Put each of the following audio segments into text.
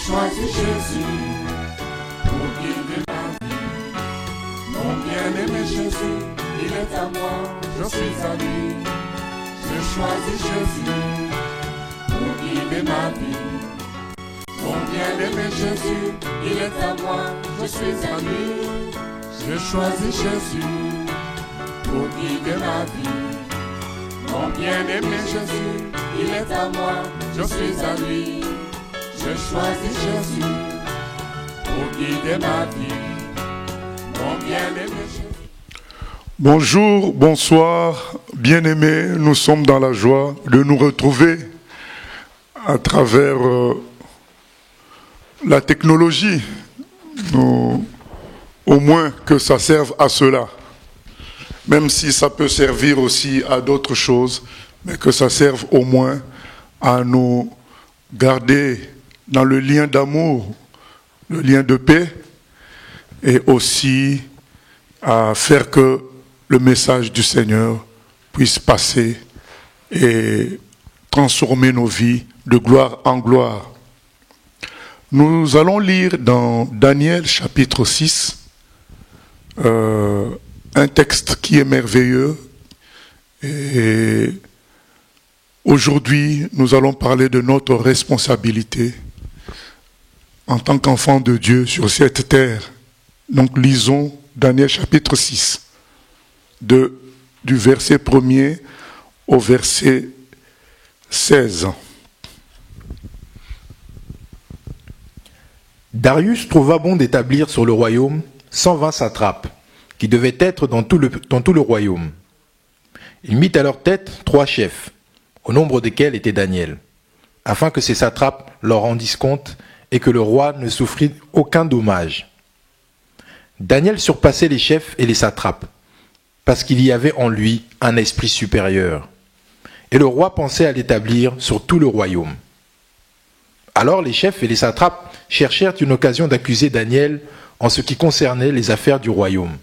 choisi Jésus pour guider ma vie. Mon bien-aimé Jésus, il est à moi, je suis à lui. J'ai choisi Jésus pour guider ma vie. Mon bien-aimé Jésus, il est à moi, je suis à lui. J'ai choisi Jésus pour guider ma vie. Mon bien-aimé Jésus, il est à moi, je suis à lui. J'ai choisi Jésus pour guider ma vie. Mon bien-aimé Jésus. Bonjour, bonsoir, bien-aimés, nous sommes dans la joie de nous retrouver à travers la technologie. Au moins que ça serve à cela, même si ça peut servir aussi à d'autres choses, mais que ça serve au moins à nous garder dans le lien d'amour, le lien de paix, et aussi à faire que le message du Seigneur puisse passer et transformer nos vies de gloire en gloire. Nous allons lire dans Daniel chapitre 6, un texte qui est merveilleux. Et aujourd'hui, nous allons parler de notre responsabilité en tant qu'enfants de Dieu sur cette terre. Donc lisons Daniel chapitre 6, du verset 1er au verset 16. Darius trouva bon d'établir sur le royaume 120 satrapes, qui devaient être dans tout le royaume. Il mit à leur tête 3 chefs, au nombre desquels était Daniel, afin que ces satrapes leur rendissent compte et que le roi ne souffrit aucun dommage. Daniel surpassait les chefs et les satrapes, parce qu'il y avait en lui un esprit supérieur. Et le roi pensait à l'établir sur tout le royaume. Alors les chefs et les satrapes cherchèrent une occasion d'accuser Daniel en ce qui concernait les affaires du royaume.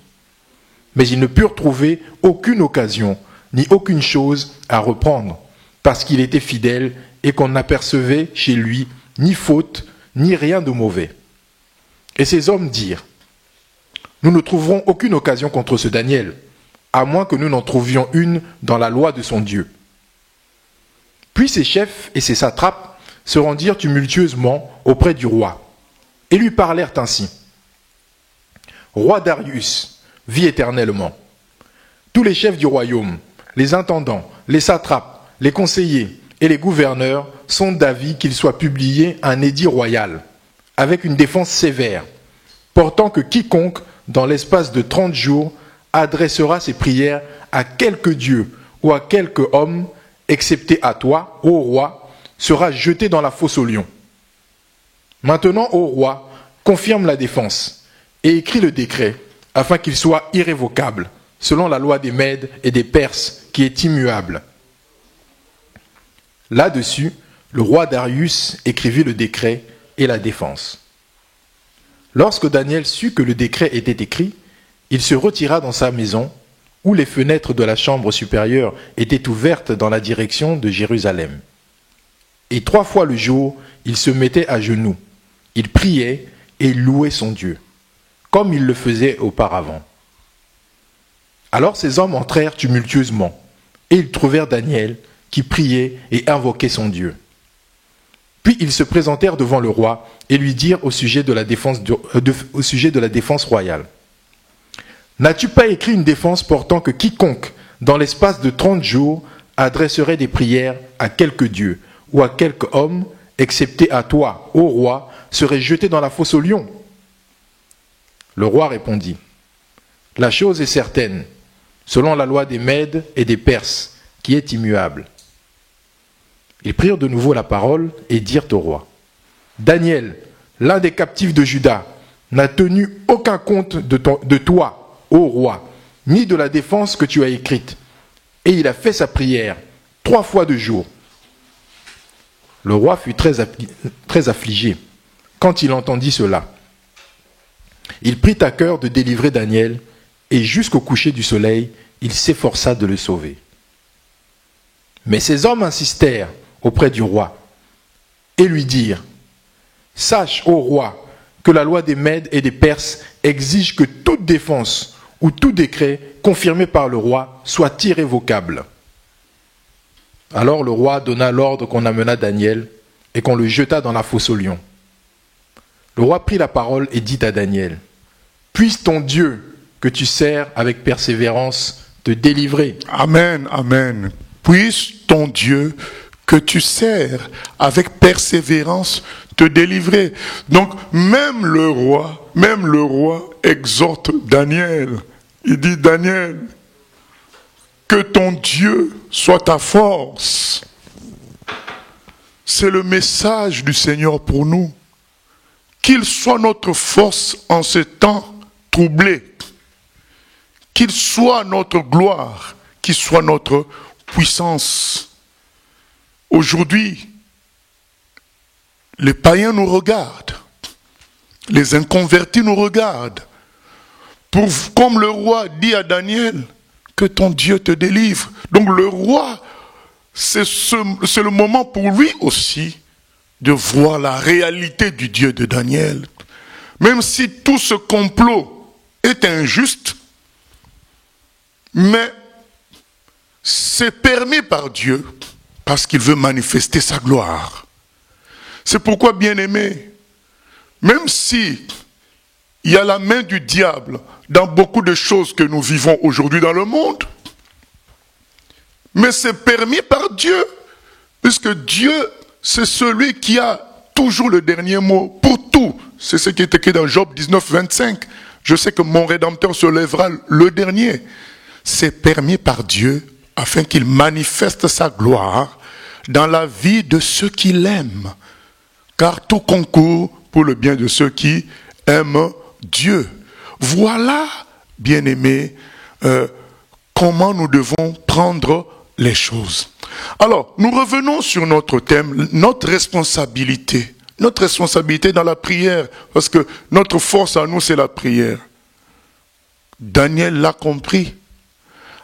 Mais ils ne purent trouver aucune occasion, ni aucune chose à reprendre, parce qu'il était fidèle et qu'on n'apercevait chez lui ni faute, ni rien de mauvais. Et ces hommes dirent : nous ne trouverons aucune occasion contre ce Daniel, à moins que nous n'en trouvions une dans la loi de son Dieu. Puis ces chefs et ces satrapes se rendirent tumultueusement auprès du roi, et lui parlèrent ainsi : Roi Darius, vis éternellement. Tous les chefs du royaume, les intendants, les satrapes, les conseillers et les gouverneurs sont d'avis qu'il soit publié un édit royal, avec une défense sévère, portant que quiconque, dans l'espace de 30 jours, adressera ses prières à quelque dieu ou à quelque homme, excepté à toi, ô roi, sera jeté dans la fosse aux lions. Maintenant, ô roi, confirme la défense et écris le décret, afin qu'il soit irrévocable, selon la loi des Mèdes et des Perses, qui est immuable. Là-dessus, le roi Darius écrivit le décret et la défense. Lorsque Daniel sut que le décret était écrit, il se retira dans sa maison, où les fenêtres de la chambre supérieure étaient ouvertes dans la direction de Jérusalem. Et 3 fois le jour, il se mettait à genoux, il priait et louait son Dieu, comme il le faisait auparavant. Alors ces hommes entrèrent tumultueusement, et ils trouvèrent Daniel, qui priait et invoquait son Dieu. Puis ils se présentèrent devant le roi et lui dirent au sujet de la défense royale : N'as-tu pas écrit une défense portant que quiconque, dans l'espace de 30 jours, adresserait des prières à quelque dieu ou à quelque homme, excepté à toi, ô roi, serait jeté dans la fosse aux lions ? Le roi répondit : La chose est certaine, selon la loi des Mèdes et des Perses, qui est immuable. Ils prirent de nouveau la parole et dirent au roi : Daniel, l'un des captifs de Juda, n'a tenu aucun compte de toi, ô roi, ni de la défense que tu as écrite, et il a fait sa prière 3 fois de jour. Le roi fut très affligé quand il entendit cela. Il prit à cœur de délivrer Daniel, et jusqu'au coucher du soleil, il s'efforça de le sauver. Mais ces hommes insistèrent auprès du roi et lui dirent : Sache, ô roi, que la loi des Mèdes et des Perses exige que toute défense ou tout décret confirmé par le roi soit irrévocable. » Alors le roi donna l'ordre qu'on amena Daniel et qu'on le jeta dans la fosse aux lions. Le roi prit la parole et dit à Daniel, « Puisse ton Dieu, que tu sers avec persévérance, te délivrer. » Amen, amen. Puisse ton Dieu que tu sers avec persévérance te délivrer. Donc même le roi exhorte Daniel. Il dit, Daniel, que ton Dieu soit ta force. C'est le message du Seigneur pour nous. Qu'il soit notre force en ce temps troublé. Qu'il soit notre gloire, qu'il soit notre puissance. Aujourd'hui, les païens nous regardent, les inconvertis nous regardent. Comme le roi dit à Daniel, que ton Dieu te délivre. Donc le roi, c'est le moment pour lui aussi de voir la réalité du Dieu de Daniel. Même si tout ce complot est injuste, mais c'est permis par Dieu parce qu'il veut manifester sa gloire. C'est pourquoi, bien-aimés, même si il y a la main du diable dans beaucoup de choses que nous vivons aujourd'hui dans le monde, mais c'est permis par Dieu, puisque Dieu, c'est celui qui a toujours le dernier mot pour tout. C'est ce qui est écrit dans Job 19, 25. Je sais que mon Rédempteur se lèvera le dernier. C'est permis par Dieu afin qu'il manifeste sa gloire dans la vie de ceux qui l'aiment. Car tout concourt pour le bien de ceux qui aiment Dieu. Voilà, bien-aimés, comment nous devons prendre les choses. Alors, nous revenons sur notre thème, notre responsabilité. Notre responsabilité dans la prière, parce que notre force à nous, c'est la prière. Daniel l'a compris.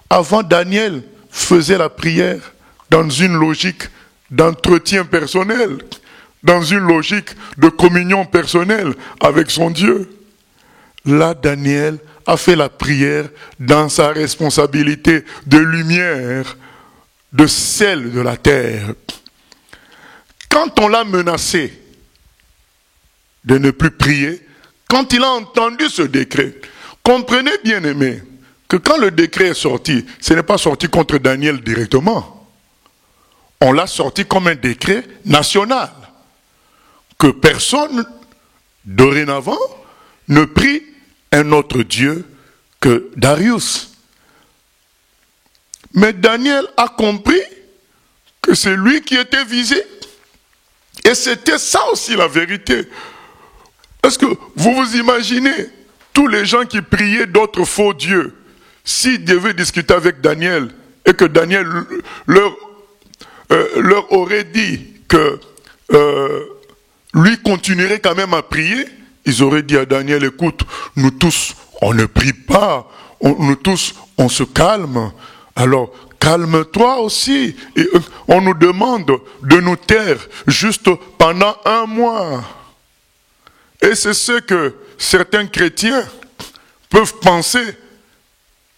Avant, Daniel faisait la prière dans une logique d'entretien personnel, dans une logique de communion personnelle avec son Dieu. Là, Daniel a fait la prière dans sa responsabilité de lumière, de sel de la terre. Quand on l'a menacé de ne plus prier, quand il a entendu ce décret, comprenez, bien-aimés, que quand le décret est sorti, ce n'est pas sorti contre Daniel directement. On l'a sorti comme un décret national. Que personne, dorénavant, ne prie un autre Dieu que Darius. Mais Daniel a compris que c'est lui qui était visé. Et c'était ça aussi la vérité. Est-ce que vous vous imaginez tous les gens qui priaient d'autres faux dieux, s'ils devaient discuter avec Daniel et que Daniel leur aurait dit que lui continuerait quand même à prier, ils auraient dit à Daniel, écoute, nous tous, on ne prie pas, nous tous, on se calme. Alors, calme-toi aussi. Et on nous demande de nous taire juste pendant 1 mois. Et c'est ce que certains chrétiens peuvent penser.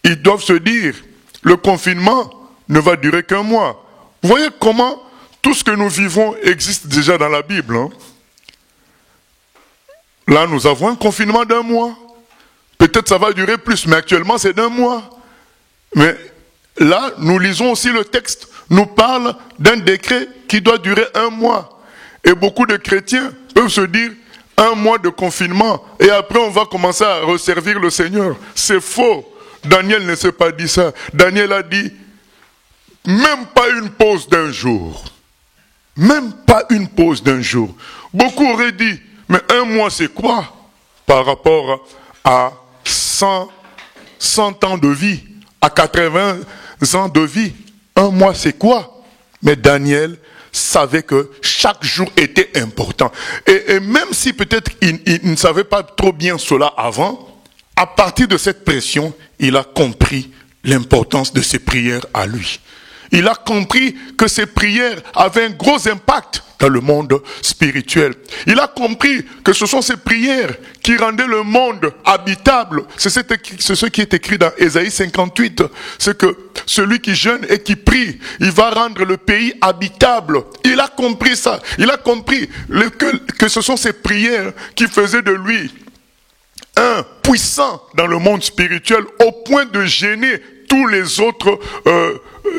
Ils doivent se dire, le confinement ne va durer qu'1 mois. Vous voyez comment tout ce que nous vivons existe déjà dans la Bible. Hein? Là, nous avons un confinement d'1 mois. Peut-être ça va durer plus, mais actuellement c'est d'1 mois. Mais là, nous lisons aussi le texte, nous parle d'un décret qui doit durer 1 mois. Et beaucoup de chrétiens peuvent se dire, 1 mois de confinement, et après on va commencer à resservir le Seigneur. C'est faux. Daniel ne s'est pas dit ça. Daniel a dit, même pas une pause d'1 jour. Même pas une pause d'1 jour. Beaucoup auraient dit, mais 1 mois c'est quoi par rapport à 100 ans de vie, à 80 ans de vie? 1 mois c'est quoi? Mais Daniel savait que chaque jour était important. Et même si peut-être il ne savait pas trop bien cela avant, à partir de cette pression, il a compris l'importance de ses prières à lui. Il a compris que ses prières avaient un gros impact dans le monde spirituel. Il a compris que ce sont ces prières qui rendaient le monde habitable. C'est ce qui est écrit dans Ésaïe 58. C'est que celui qui jeûne et qui prie, il va rendre le pays habitable. Il a compris ça. Il a compris que ce sont ces prières qui faisaient de lui un puissant dans le monde spirituel au point de gêner tous les autres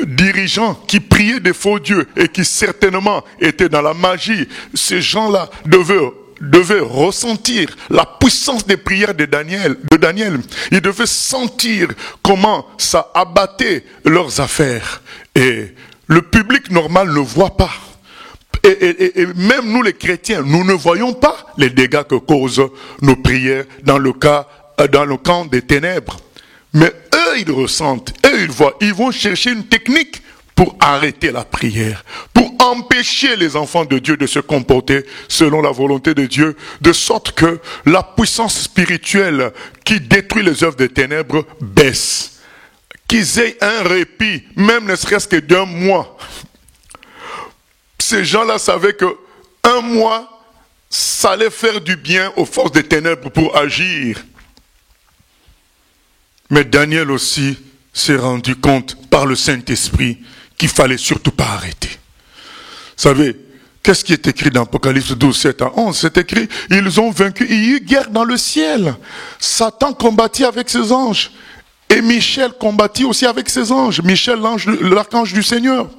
dirigeants qui priaient des faux dieux et qui certainement étaient dans la magie. Ces gens-là devaient ressentir la puissance des prières de Daniel. Ils devaient sentir comment ça abattait leurs affaires. Et le public normal ne voit pas. Et même nous les chrétiens, nous ne voyons pas les dégâts que causent nos prières dans le camp des ténèbres. Mais eux, ils ressentent, eux, ils voient. Ils vont chercher une technique pour arrêter la prière, pour empêcher les enfants de Dieu de se comporter selon la volonté de Dieu, de sorte que la puissance spirituelle qui détruit les œuvres des ténèbres baisse. Qu'ils aient un répit, même ne serait-ce que d'un mois. Ces gens-là savaient que un mois, ça allait faire du bien aux forces des ténèbres pour agir. Mais Daniel aussi s'est rendu compte par le Saint-Esprit qu'il fallait surtout pas arrêter. Vous savez, qu'est-ce qui est écrit dans Apocalypse 12, 7 à 11? C'est écrit, ils ont vaincu, il y eut guerre dans le ciel. Satan combattit avec ses anges. Et Michel combattit aussi avec ses anges. Michel, l'archange du Seigneur.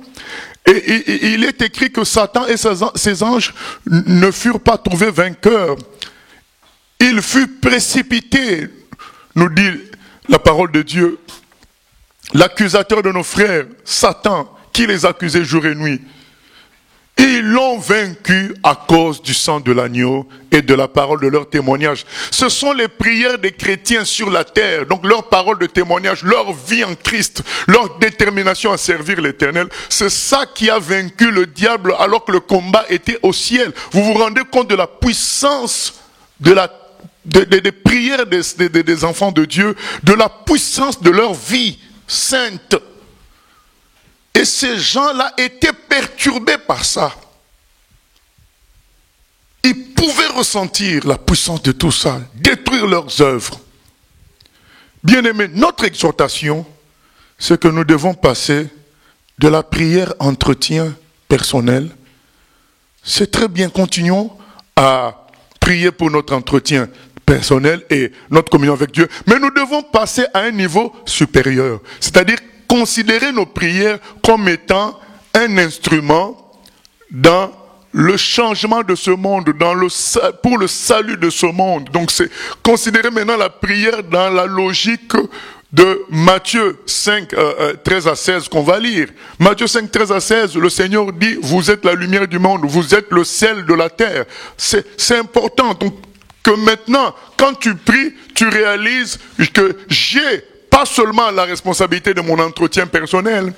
Et il est écrit que Satan et ses anges ne furent pas trouvés vainqueurs. Il fut précipité, nous dit la parole de Dieu. L'accusateur de nos frères, Satan, qui les accusait jour et nuit. Ils l'ont vaincu à cause du sang de l'agneau et de la parole de leur témoignage. Ce sont les prières des chrétiens sur la terre, donc leur parole de témoignage, leur vie en Christ, leur détermination à servir l'Éternel. C'est ça qui a vaincu le diable alors que le combat était au ciel. Vous vous rendez compte de la puissance des prières des enfants de Dieu, de la puissance de leur vie sainte. Et ces gens-là étaient perturbés par ça. Ils pouvaient ressentir la puissance de tout ça, détruire leurs œuvres. Bien-aimés, notre exhortation, c'est que nous devons passer de la prière entretien personnel. C'est très bien, continuons à prier pour notre entretien personnel et notre communion avec Dieu. Mais nous devons passer à un niveau supérieur, c'est-à-dire considérer nos prières comme étant un instrument dans le changement de ce monde, pour le salut de ce monde. Donc c'est considérer maintenant la prière dans la logique de Matthieu 5, 13 à 16 qu'on va lire. Matthieu 5, 13 à 16, le Seigneur dit, vous êtes la lumière du monde, vous êtes le sel de la terre. C'est important. Donc que maintenant, quand tu pries, tu réalises que j'ai pas seulement la responsabilité de mon entretien personnel,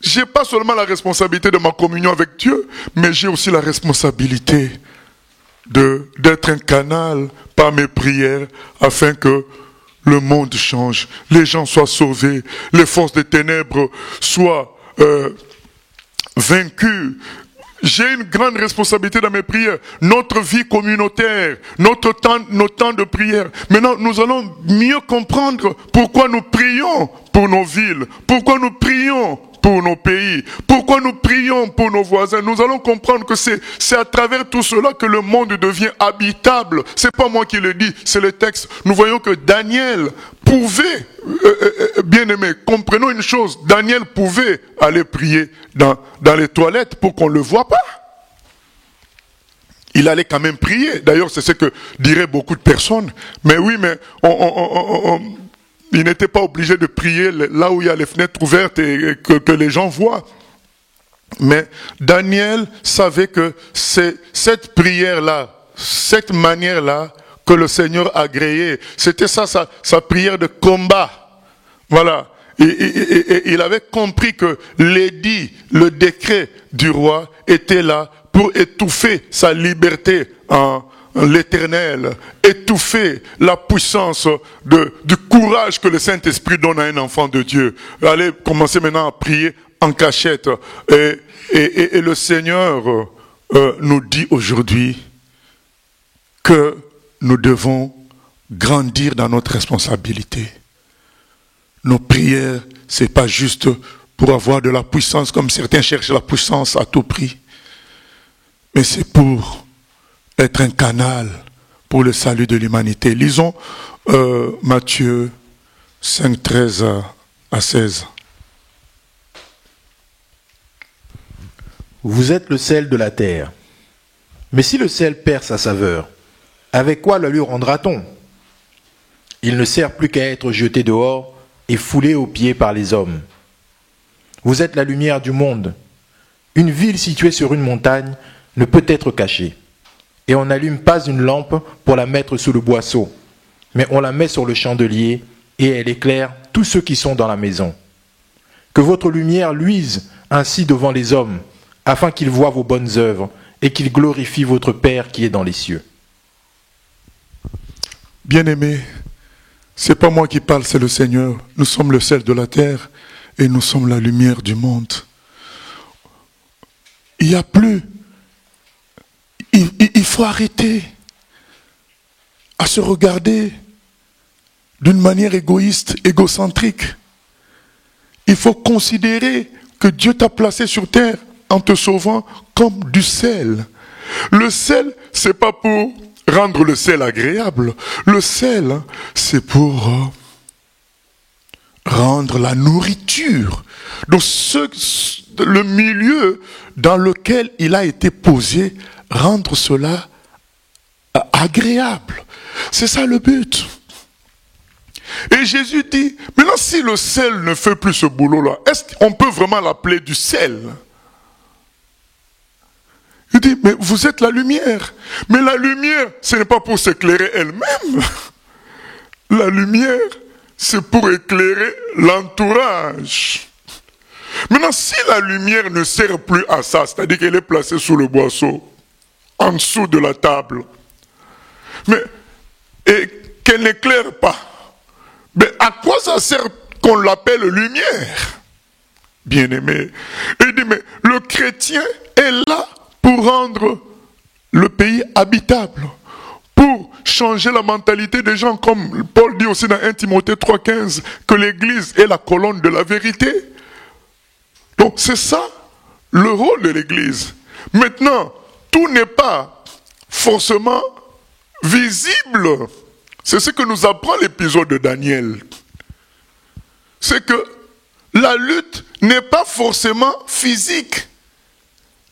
j'ai pas seulement la responsabilité de ma communion avec Dieu, mais j'ai aussi la responsabilité d'être un canal par mes prières afin que le monde change, les gens soient sauvés, les forces des ténèbres soient vaincues. J'ai une grande responsabilité dans mes prières. Notre vie communautaire, nos temps de prière. Maintenant, nous allons mieux comprendre pourquoi nous prions pour nos villes, pourquoi nous prions pour nos pays, pourquoi nous prions pour nos voisins. Nous allons comprendre que c'est à travers tout cela que le monde devient habitable. C'est pas moi qui le dis, c'est le texte. Nous voyons que Daniel pouvait, bien aimé, comprenons une chose, Daniel pouvait aller prier dans les toilettes pour qu'on ne le voie pas. Il allait quand même prier. D'ailleurs, c'est ce que diraient beaucoup de personnes. Mais oui, mais il n'était pas obligé de prier là où il y a les fenêtres ouvertes et que les gens voient. Mais Daniel savait que c'est cette prière-là, cette manière-là que le Seigneur a agréée. C'était ça, sa prière de combat. Voilà. Et il avait compris que l'édit, le décret du roi était là pour étouffer sa liberté en l'Éternel, étouffer la puissance du courage que le Saint-Esprit donne à un enfant de Dieu. Allez commencer maintenant à prier en cachette. Et le Seigneur nous dit aujourd'hui que nous devons grandir dans notre responsabilité. Nos prières, c'est pas juste pour avoir de la puissance, comme certains cherchent la puissance à tout prix, mais c'est pour être un canal pour le salut de l'humanité. Lisons Matthieu 5, 13 à 16. Vous êtes le sel de la terre. Mais si le sel perd sa saveur, avec quoi le lui rendra-t-on? Il ne sert plus qu'à être jeté dehors et foulé aux pieds par les hommes. Vous êtes la lumière du monde. Une ville située sur une montagne ne peut être cachée. Et on n'allume pas une lampe pour la mettre sous le boisseau, mais on la met sur le chandelier et elle éclaire tous ceux qui sont dans la maison. Que votre lumière luise ainsi devant les hommes, afin qu'ils voient vos bonnes œuvres et qu'ils glorifient votre Père qui est dans les cieux. Bien-aimés, c'est pas moi qui parle, c'est le Seigneur. Nous sommes le sel de la terre et nous sommes la lumière du monde. Il n'y a plus. Il faut arrêter à se regarder d'une manière égoïste, égocentrique. Il faut considérer que Dieu t'a placé sur terre en te sauvant comme du sel. Le sel, c'est pas pour rendre le sel agréable. Le sel, c'est pour rendre la nourriture. Donc le milieu dans lequel il a été posé, rendre cela agréable. C'est ça le but. Et Jésus dit, maintenant si le sel ne fait plus ce boulot-là, est-ce qu'on peut vraiment l'appeler du sel? Il dit, mais vous êtes la lumière. Mais la lumière, ce n'est pas pour s'éclairer elle-même. La lumière, c'est pour éclairer l'entourage. Maintenant, si la lumière ne sert plus à ça, c'est-à-dire qu'elle est placée sous le boisseau, en dessous de la table, et qu'elle n'éclaire pas, mais à quoi ça sert qu'on l'appelle lumière? Bien-aimé. Il dit, mais le chrétien est là pour rendre le pays habitable, pour changer la mentalité des gens, comme Paul dit aussi dans 1 Timothée 3,15, que l'Église est la colonne de la vérité. Donc c'est ça le rôle de l'Église. Maintenant, tout n'est pas forcément visible. C'est ce que nous apprend l'épisode de Daniel. C'est que la lutte n'est pas forcément physique.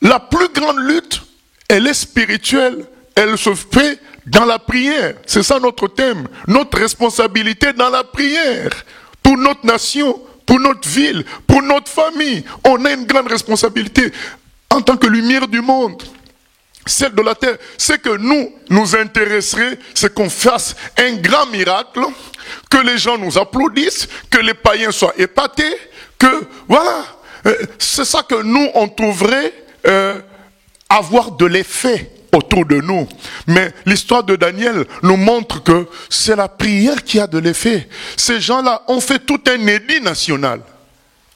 La plus grande lutte, elle est spirituelle. Elle se fait dans la prière. C'est ça notre thème. Notre responsabilité dans la prière. Pour notre nation, pour notre ville, pour notre famille. On a une grande responsabilité en tant que lumière du monde. Celle de la terre. C'est que nous intéresserait, c'est qu'on fasse un grand miracle, que les gens nous applaudissent, que les païens soient épatés, que, voilà, c'est ça que nous, on trouverait avoir de l'effet autour de nous. Mais l'histoire de Daniel nous montre que c'est la prière qui a de l'effet. Ces gens-là ont fait tout un édit national.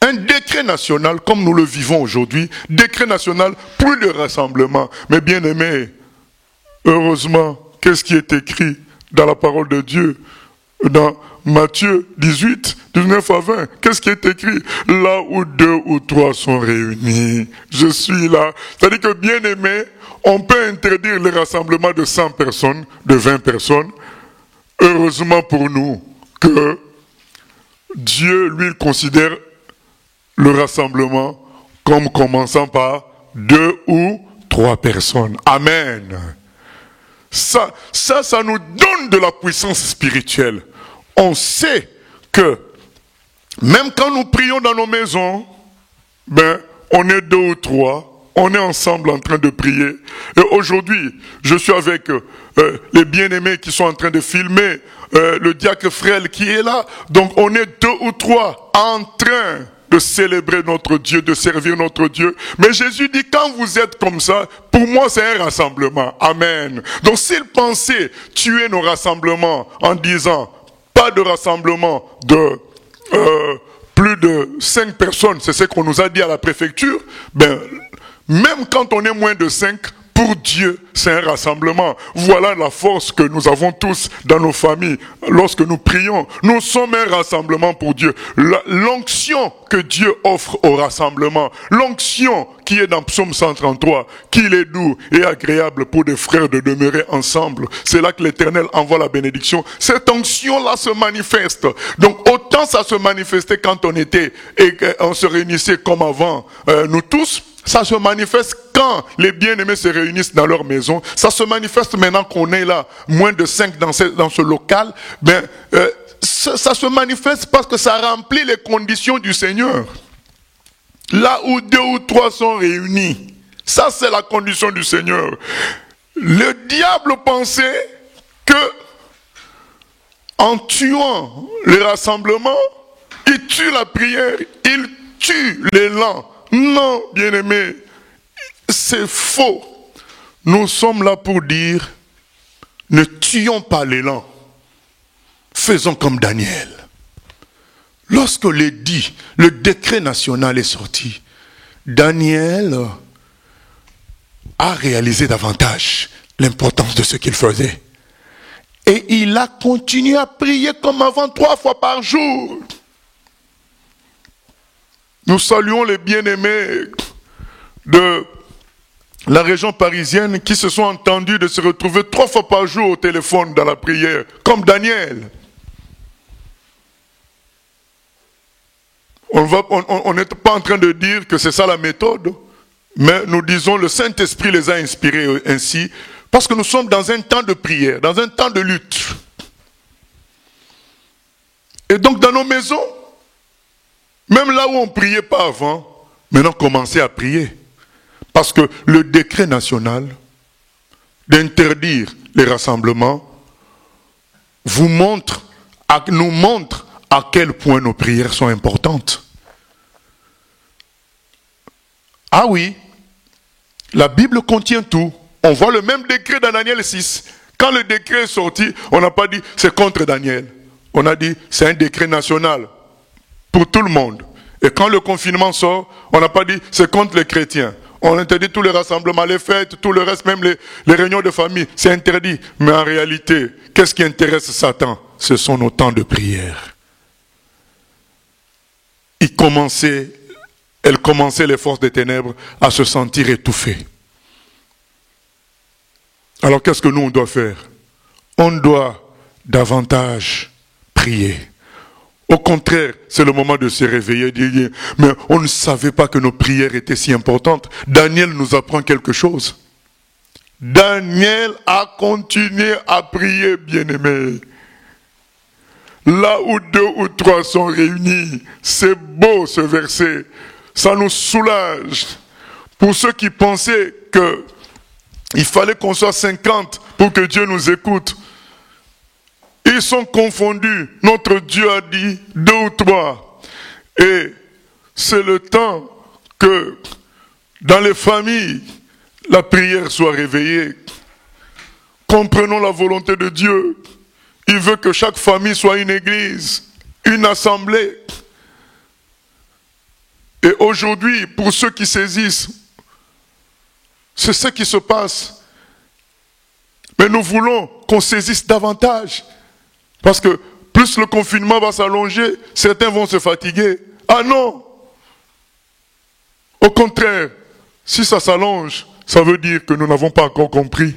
Un décret national, comme nous le vivons aujourd'hui, décret national, plus de rassemblement. Mais bien aimé, heureusement, qu'est-ce qui est écrit dans la parole de Dieu? Dans Matthieu 18, 19 à 20, qu'est-ce qui est écrit? Là où 2 ou 3 sont réunis, je suis là. C'est-à-dire que bien aimé, on peut interdire le rassemblement de 100 personnes, de 20 personnes. Heureusement pour nous que Dieu, lui, considère le rassemblement comme commençant par 2 ou 3 personnes. Amen. Ça nous donne de la puissance spirituelle. On sait que même quand nous prions dans nos maisons, on est 2 ou 3, on est ensemble en train de prier. Et aujourd'hui, je suis avec les bien-aimés qui sont en train de filmer, le diacre Frêle qui est là. Donc on est 2 ou 3 en train de célébrer notre Dieu, de servir notre Dieu. Mais Jésus dit, quand vous êtes comme ça, pour moi c'est un rassemblement. Amen. Donc s'il pensait tuer nos rassemblements en disant, pas de rassemblement de plus de 5 personnes, c'est ce qu'on nous a dit à la préfecture, ben, même quand on est moins de 5, pour Dieu, c'est un rassemblement. Voilà la force que nous avons tous dans nos familles. Lorsque nous prions, nous sommes un rassemblement pour Dieu. L'onction que Dieu offre au rassemblement, l'onction qui est dans Psaume 133, qu'il est doux et agréable pour des frères de demeurer ensemble. C'est là que l'Éternel envoie la bénédiction. Cette onction-là se manifeste. Donc autant ça se manifestait quand on était et on se réunissait comme avant, nous tous. Ça se manifeste quand les bien-aimés se réunissent dans leur maison. Ça se manifeste maintenant qu'on est là, moins de 5 dans ce local. Ben, ça se manifeste parce que ça remplit les conditions du Seigneur. Là où 2 ou 3 sont réunis, ça c'est la condition du Seigneur. Le diable pensait que en tuant les rassemblements, il tue la prière, il tue l'élan. Non, bien-aimés, c'est faux. Nous sommes là pour dire, ne tuons pas l'élan. Faisons comme Daniel. Lorsque l'édit, le décret national est sorti, Daniel a réalisé davantage l'importance de ce qu'il faisait. Et il a continué à prier comme avant 3 fois par jour. Nous saluons les bien-aimés de la région parisienne qui se sont entendus de se retrouver 3 fois par jour au téléphone dans la prière, comme Daniel. On n'est pas en train de dire que c'est ça la méthode, mais nous disons le Saint-Esprit les a inspirés ainsi, parce que nous sommes dans un temps de prière, dans un temps de lutte. Et donc dans nos maisons, même là où on ne priait pas avant, maintenant commencez à prier. Parce que le décret national d'interdire les rassemblements nous montre à quel point nos prières sont importantes. Ah oui, la Bible contient tout. On voit le même décret dans Daniel 6. Quand le décret est sorti, on n'a pas dit c'est contre Daniel. On a dit c'est un décret national. Pour tout le monde. Et quand le confinement sort, on n'a pas dit c'est contre les chrétiens. On interdit tous les rassemblements, les fêtes, tout le reste, même les réunions de famille. C'est interdit. Mais en réalité, qu'est-ce qui intéresse Satan? Ce sont nos temps de prière. Elle commençait les forces des ténèbres à se sentir étouffées. Alors qu'est-ce que nous on doit faire? On doit davantage prier. Au contraire, c'est le moment de se réveiller et de dire, mais on ne savait pas que nos prières étaient si importantes. Daniel nous apprend quelque chose. Daniel a continué à prier, bien-aimé. Là où 2 ou 3 sont réunis, c'est beau ce verset. Ça nous soulage. Pour ceux qui pensaient qu'il fallait qu'on soit 50 pour que Dieu nous écoute, ils sont confondus. Notre Dieu a dit 2 ou 3. Et c'est le temps que dans les familles, la prière soit réveillée. Comprenons la volonté de Dieu. Il veut que chaque famille soit une église, une assemblée. Et aujourd'hui, pour ceux qui saisissent, c'est ce qui se passe. Mais nous voulons qu'on saisisse davantage. Parce que plus le confinement va s'allonger, certains vont se fatiguer. Ah non! Au contraire, si ça s'allonge, ça veut dire que nous n'avons pas encore compris.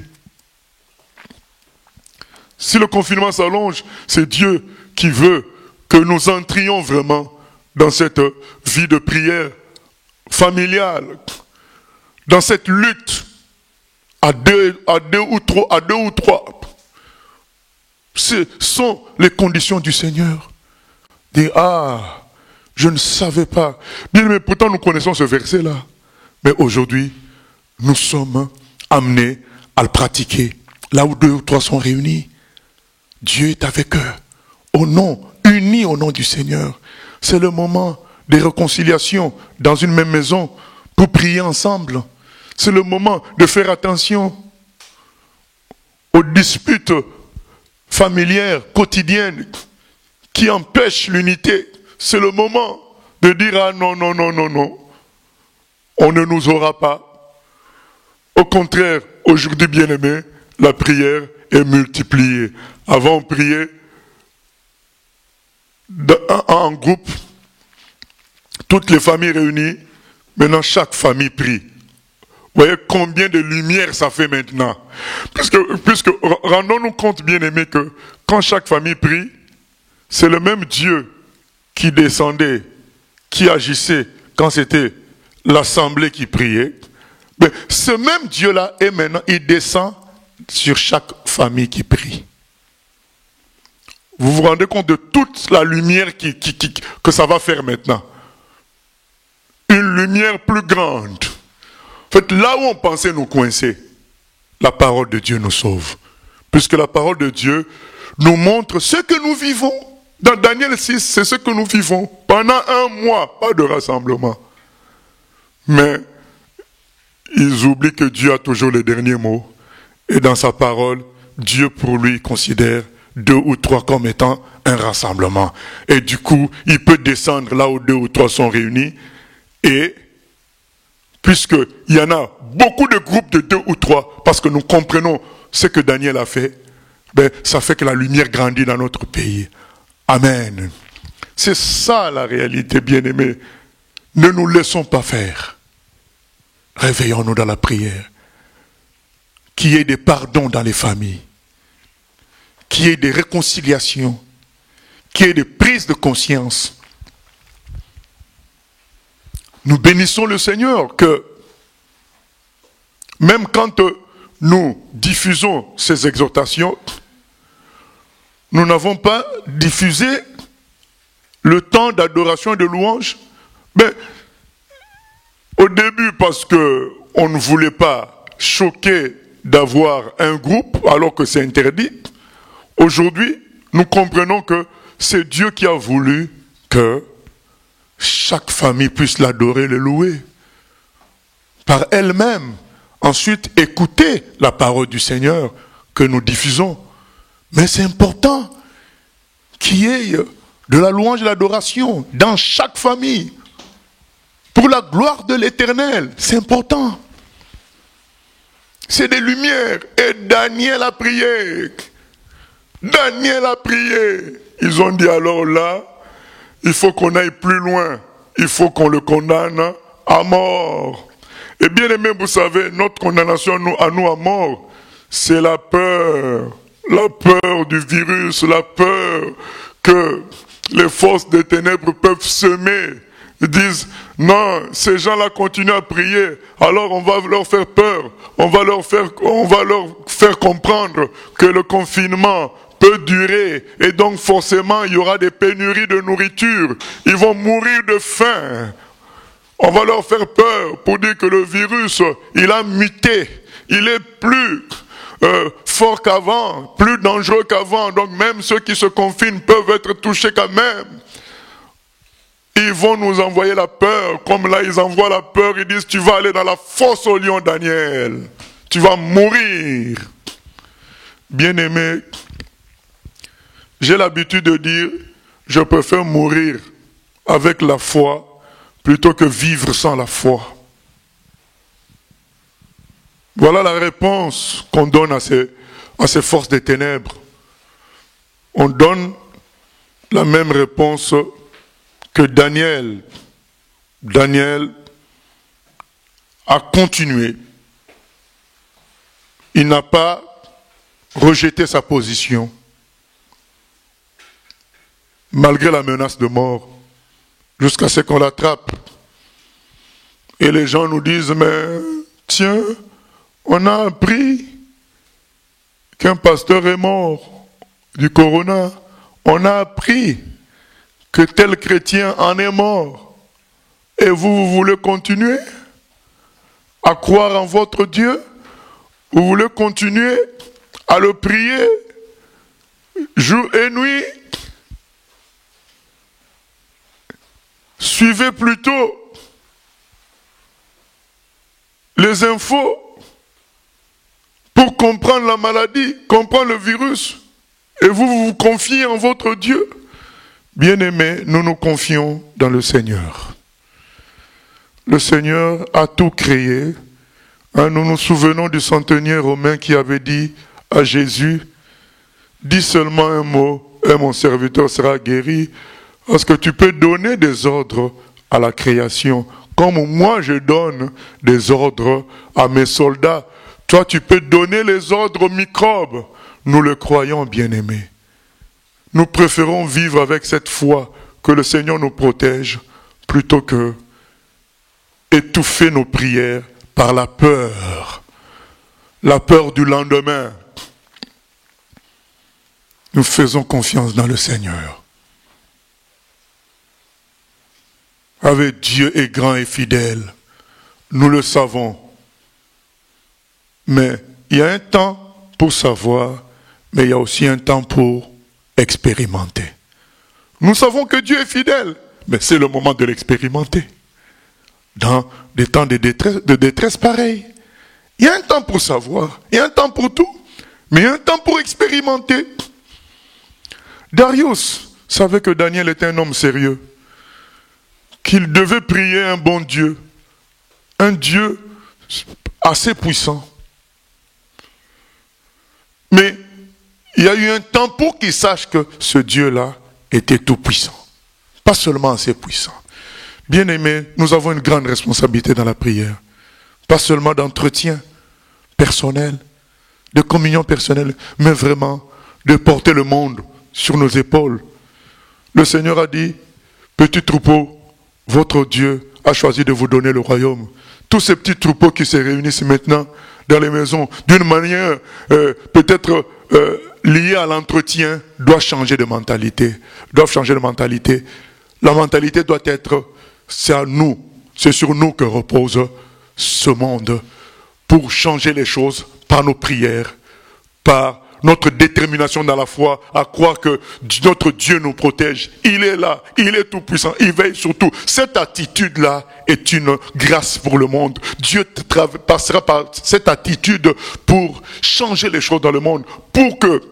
Si le confinement s'allonge, c'est Dieu qui veut que nous entrions vraiment dans cette vie de prière familiale, dans cette lutte à deux ou trois. Ce sont les conditions du Seigneur. Dire, je ne savais pas. Bien, mais pourtant nous connaissons ce verset-là. Mais aujourd'hui, nous sommes amenés à le pratiquer. Là où 2 ou 3 sont réunis, Dieu est avec eux. Unis au nom du Seigneur. C'est le moment des réconciliations dans une même maison pour prier ensemble. C'est le moment de faire attention aux disputes familières, quotidiennes, qui empêchent l'unité. C'est le moment de dire « Ah non, non, non, non, non, on ne nous aura pas ». Au contraire, aujourd'hui, bien-aimés, la prière est multipliée. Avant, on priait en groupe, toutes les familles réunies. Maintenant, chaque famille prie. Vous voyez combien de lumière ça fait maintenant. Puisque rendons-nous compte, bien-aimés, que quand chaque famille prie, c'est le même Dieu qui descendait, qui agissait quand c'était l'assemblée qui priait. Mais ce même Dieu-là, et maintenant, il descend sur chaque famille qui prie. Vous vous rendez compte de toute la lumière que ça va faire maintenant. Une lumière plus grande. En fait, là où on pensait nous coincer, la parole de Dieu nous sauve. Puisque la parole de Dieu nous montre ce que nous vivons. Dans Daniel 6, c'est ce que nous vivons. Pendant un mois, pas de rassemblement. Mais ils oublient que Dieu a toujours le dernier mot. Et dans sa parole, Dieu pour lui considère 2 ou 3 comme étant un rassemblement. Et du coup, il peut descendre là où 2 ou 3 sont réunis. Et puisqu'il y en a beaucoup de groupes de 2 ou 3, parce que nous comprenons ce que Daniel a fait, ben, ça fait que la lumière grandit dans notre pays. Amen. C'est ça la réalité, bien-aimés. Ne nous laissons pas faire. Réveillons-nous dans la prière. Qu'il y ait des pardons dans les familles. Qu'il y ait des réconciliations. Qu'il y ait des prises de conscience. Nous bénissons le Seigneur que même quand nous diffusons ces exhortations, nous n'avons pas diffusé le temps d'adoration et de louange. Mais au début, parce qu'on ne voulait pas choquer d'avoir un groupe alors que c'est interdit, aujourd'hui, nous comprenons que c'est Dieu qui a voulu que chaque famille puisse l'adorer, le louer par elle-même. Ensuite, écouter la parole du Seigneur que nous diffusons. Mais c'est important qu'il y ait de la louange et de l'adoration dans chaque famille. Pour la gloire de l'Éternel, c'est important. C'est des lumières. Et Daniel a prié. Daniel a prié. Ils ont dit alors là, il faut qu'on aille plus loin. Il faut qu'on le condamne à mort. Et bien aimé, vous savez, notre condamnation à nous à mort, c'est la peur. La peur du virus, la peur que les forces des ténèbres peuvent semer. Ils disent, non, ces gens-là continuent à prier, alors on va leur faire peur, on va leur faire comprendre que le confinement peut durer, et donc forcément il y aura des pénuries de nourriture, ils vont mourir de faim. On va leur faire peur pour dire que le virus, il a muté, il est plus fort qu'avant, plus dangereux qu'avant, donc même ceux qui se confinent peuvent être touchés quand même. Ils vont nous envoyer la peur, comme là ils envoient la peur, ils disent tu vas aller dans la fosse au lion, Daniel, tu vas mourir. Bien-aimé, j'ai l'habitude de dire, je préfère mourir avec la foi plutôt que vivre sans la foi. Voilà la réponse qu'on donne à ces forces des ténèbres. On donne la même réponse que Daniel. Daniel a continué. Il n'a pas rejeté sa position, malgré la menace de mort, jusqu'à ce qu'on l'attrape. Et les gens nous disent, mais tiens, on a appris qu'un pasteur est mort du corona. On a appris que tel chrétien en est mort. Et vous voulez continuer à croire en votre Dieu? Vous voulez continuer à le prier jour et nuit? Suivez plutôt les infos pour comprendre la maladie, comprendre le virus. Et vous vous confiez en votre Dieu. Bien-aimés, nous nous confions dans le Seigneur. Le Seigneur a tout créé. Nous nous souvenons du centenier romain qui avait dit à Jésus, « Dis seulement un mot et mon serviteur sera guéri. » Parce que tu peux donner des ordres à la création. Comme moi je donne des ordres à mes soldats. Toi tu peux donner les ordres aux microbes. Nous le croyons, bien-aimés. Nous préférons vivre avec cette foi que le Seigneur nous protège plutôt que étouffer nos prières par la peur du lendemain. Nous faisons confiance dans le Seigneur. Avec Dieu est grand et fidèle, nous le savons. Mais il y a un temps pour savoir, mais il y a aussi un temps pour expérimenter. Nous savons que Dieu est fidèle, mais c'est le moment de l'expérimenter. Dans des temps de détresse pareils, il y a un temps pour savoir, il y a un temps pour tout, mais il y a un temps pour expérimenter. Darius savait que Daniel était un homme sérieux, qu'il devait prier un bon Dieu, un Dieu assez puissant. Mais il y a eu un temps pour qu'il sache que ce Dieu-là était tout puissant, pas seulement assez puissant. Bien-aimés, nous avons une grande responsabilité dans la prière, pas seulement d'entretien personnel, de communion personnelle, mais vraiment de porter le monde sur nos épaules. Le Seigneur a dit, petit troupeau, votre Dieu a choisi de vous donner le royaume. Tous ces petits troupeaux qui se réunissent maintenant dans les maisons, d'une manière peut-être liée à l'entretien, doivent changer de mentalité. La mentalité doit être, c'est à nous, c'est sur nous que repose ce monde pour changer les choses par nos prières, par notre détermination dans la foi, à croire que notre Dieu nous protège. Il est là, il est tout puissant, il veille sur tout. Cette attitude-là est une grâce pour le monde. Dieu passera par cette attitude pour changer les choses dans le monde, pour que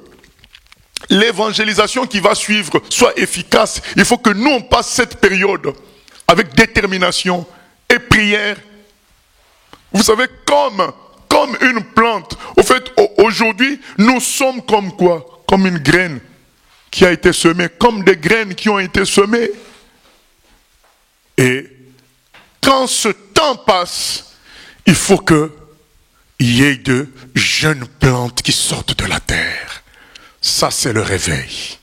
l'évangélisation qui va suivre soit efficace. Il faut que nous on passe cette période avec détermination et prière. Vous savez, comme une plante. Au fait, aujourd'hui, nous sommes comme quoi? Comme une graine qui a été semée, comme des graines qui ont été semées. Et quand ce temps passe, il faut qu'il y ait de jeunes plantes qui sortent de la terre. Ça, c'est le réveil.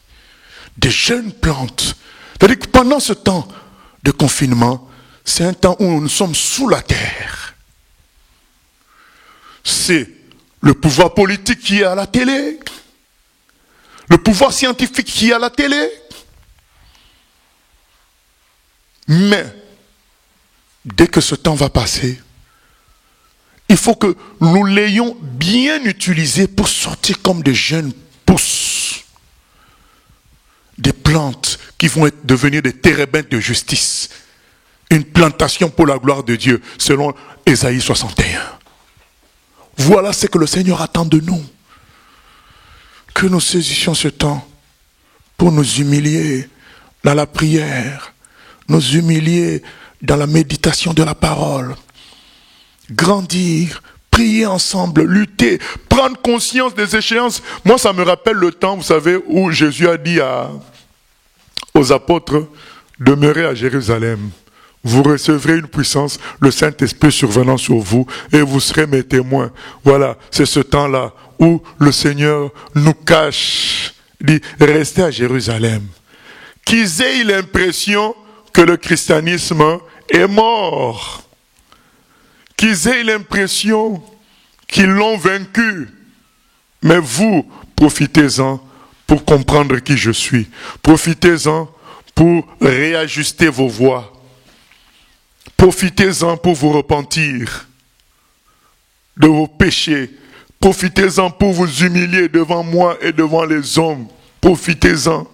Des jeunes plantes. C'est-à-dire que pendant ce temps de confinement, c'est un temps où nous sommes sous la terre. C'est le pouvoir politique qui est à la télé, le pouvoir scientifique qui est à la télé. Mais, dès que ce temps va passer, il faut que nous l'ayons bien utilisé pour sortir comme des jeunes pousses. Des plantes qui vont devenir des térébintes de justice. Une plantation pour la gloire de Dieu, selon Ésaïe 61. Voilà ce que le Seigneur attend de nous. Que nous saisissions ce temps pour nous humilier dans la prière, nous humilier dans la méditation de la parole, grandir, prier ensemble, lutter, prendre conscience des échéances. Moi, ça me rappelle le temps, vous savez, où Jésus a dit aux apôtres, demeurez à Jérusalem. Vous recevrez une puissance, le Saint-Esprit survenant sur vous, et vous serez mes témoins. Voilà, c'est ce temps-là où le Seigneur nous cache, dit, restez à Jérusalem. Qu'ils aient l'impression que le christianisme est mort. Qu'ils aient l'impression qu'ils l'ont vaincu. Mais vous, profitez-en pour comprendre qui je suis. Profitez-en pour réajuster vos voies. Profitez-en pour vous repentir de vos péchés. Profitez-en pour vous humilier devant moi et devant les hommes. Profitez-en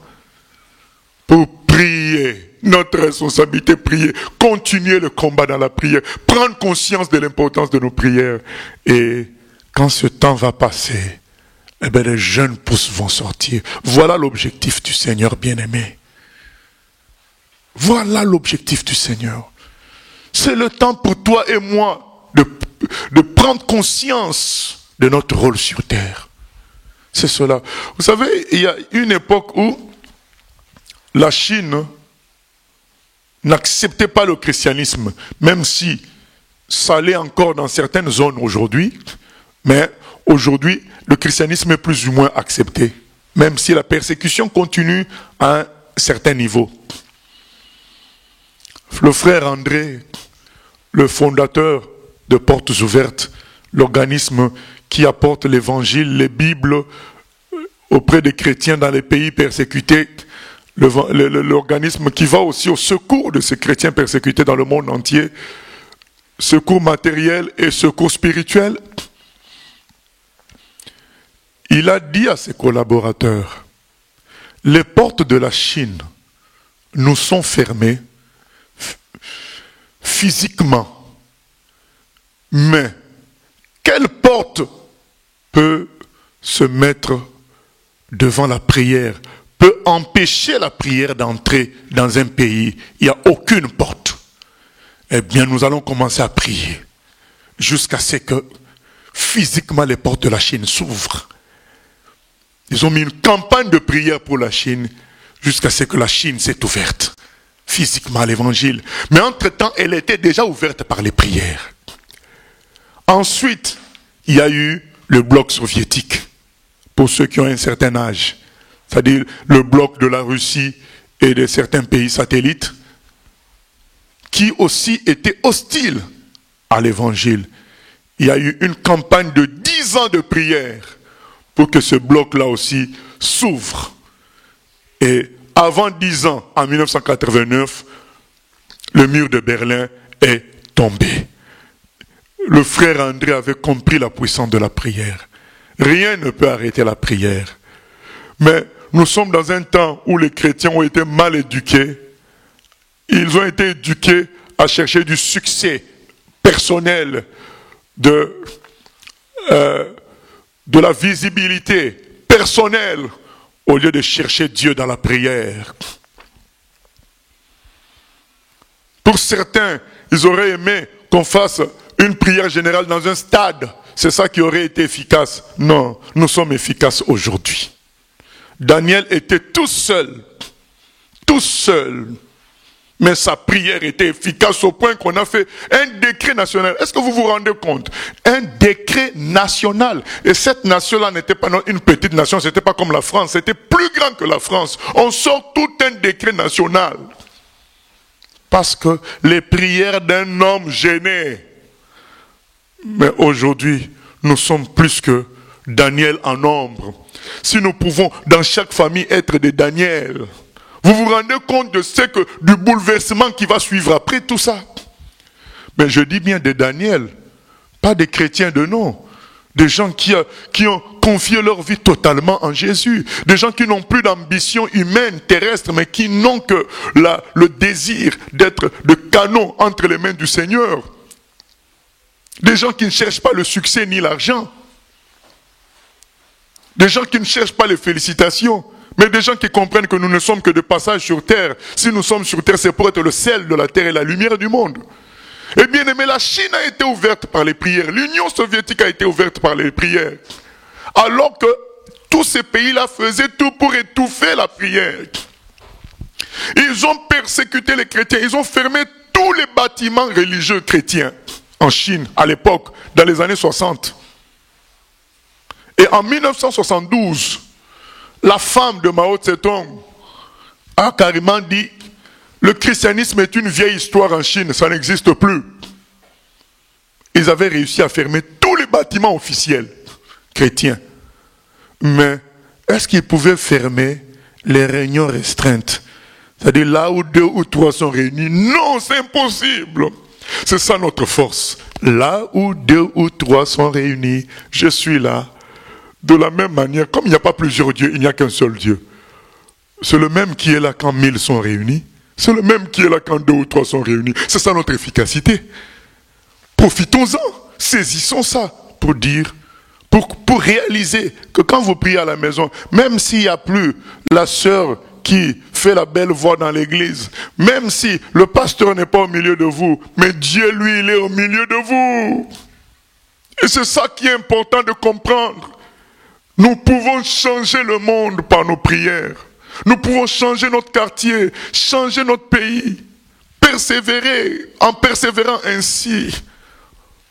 pour prier. Notre responsabilité, prier. Continuer le combat dans la prière. Prendre conscience de l'importance de nos prières. Et quand ce temps va passer, eh bien les jeunes pousses vont sortir. Voilà l'objectif du Seigneur bien-aimé. Voilà l'objectif du Seigneur. C'est le temps pour toi et moi de prendre conscience de notre rôle sur terre. C'est cela. Vous savez, il y a une époque où la Chine n'acceptait pas le christianisme, même si ça l'est encore dans certaines zones aujourd'hui, mais aujourd'hui, le christianisme est plus ou moins accepté, même si la persécution continue à un certain niveau. Le frère André, le fondateur de Portes Ouvertes, l'organisme qui apporte l'évangile, les Bibles auprès des chrétiens dans les pays persécutés, l'organisme qui va aussi au secours de ces chrétiens persécutés dans le monde entier, secours matériel et secours spirituel. Il a dit à ses collaborateurs, les portes de la Chine nous sont fermées physiquement, mais quelle porte peut se mettre devant la prière, peut empêcher la prière d'entrer dans un pays? Il n'y a aucune porte. Eh bien, nous allons commencer à prier jusqu'à ce que physiquement les portes de la Chine s'ouvrent. Ils ont mis une campagne de prière pour la Chine jusqu'à ce que la Chine s'est ouverte physiquement à l'évangile. Mais entre-temps, elle était déjà ouverte par les prières. Ensuite, il y a eu le bloc soviétique, pour ceux qui ont un certain âge, c'est-à-dire le bloc de la Russie et de certains pays satellites, qui aussi étaient hostiles à l'évangile. Il y a eu une campagne de 10 ans de prière pour que ce bloc-là aussi s'ouvre. Et avant 10 ans, en 1989, le mur de Berlin est tombé. Le frère André avait compris la puissance de la prière. Rien ne peut arrêter la prière. Mais nous sommes dans un temps où les chrétiens ont été mal éduqués. Ils ont été éduqués à chercher du succès personnel, de la visibilité personnelle, au lieu de chercher Dieu dans la prière. Pour certains, ils auraient aimé qu'on fasse une prière générale dans un stade. C'est ça qui aurait été efficace. Non, nous sommes efficaces aujourd'hui. Daniel était tout seul. Mais sa prière était efficace au point qu'on a fait un décret national. Est-ce que vous vous rendez compte? Un décret national. Et cette nation-là n'était pas une petite nation, c'était pas comme la France, c'était plus grand que la France. On sort tout un décret national. Parce que les prières d'un homme gêné. Mais aujourd'hui, nous sommes plus que Daniel en nombre. Si nous pouvons dans chaque famille être des Daniel, vous vous rendez compte de ce que du bouleversement qui va suivre après tout ça? Mais je dis bien des Daniel, pas des chrétiens de nom. Des gens qui ont confié leur vie totalement en Jésus. Des gens qui n'ont plus d'ambition humaine, terrestre, mais qui n'ont que le désir d'être de canon entre les mains du Seigneur. Des gens qui ne cherchent pas le succès ni l'argent. Des gens qui ne cherchent pas les félicitations. Mais des gens qui comprennent que nous ne sommes que de passage sur terre. Si nous sommes sur terre, c'est pour être le sel de la terre et la lumière du monde. Et bien aimé, la Chine a été ouverte par les prières. L'Union soviétique a été ouverte par les prières. Alors que tous ces pays-là faisaient tout pour étouffer la prière. Ils ont persécuté les chrétiens. Ils ont fermé tous les bâtiments religieux chrétiens en Chine, à l'époque, dans les années 60. Et en 1972, la femme de Mao Tse-tung a carrément dit: le christianisme est une vieille histoire en Chine, ça n'existe plus. Ils avaient réussi à fermer tous les bâtiments officiels chrétiens. Mais est-ce qu'ils pouvaient fermer les réunions restreintes? C'est-à-dire là où 2 ou 3 sont réunis? Non, c'est impossible. C'est ça notre force. Là où 2 ou 3 sont réunis, je suis là. De la même manière, comme il n'y a pas plusieurs dieux, il n'y a qu'un seul Dieu. C'est le même qui est là quand 1000 sont réunis. C'est le même qui est là quand 2 ou 3 sont réunis. C'est ça notre efficacité. Profitons-en, saisissons ça pour dire, pour réaliser que quand vous priez à la maison, même s'il n'y a plus la sœur qui fait la belle voix dans l'église. Même si le pasteur n'est pas au milieu de vous, mais Dieu, lui, il est au milieu de vous. Et c'est ça qui est important de comprendre. Nous pouvons changer le monde par nos prières. Nous pouvons changer notre quartier, changer notre pays. Persévérer, en persévérant ainsi,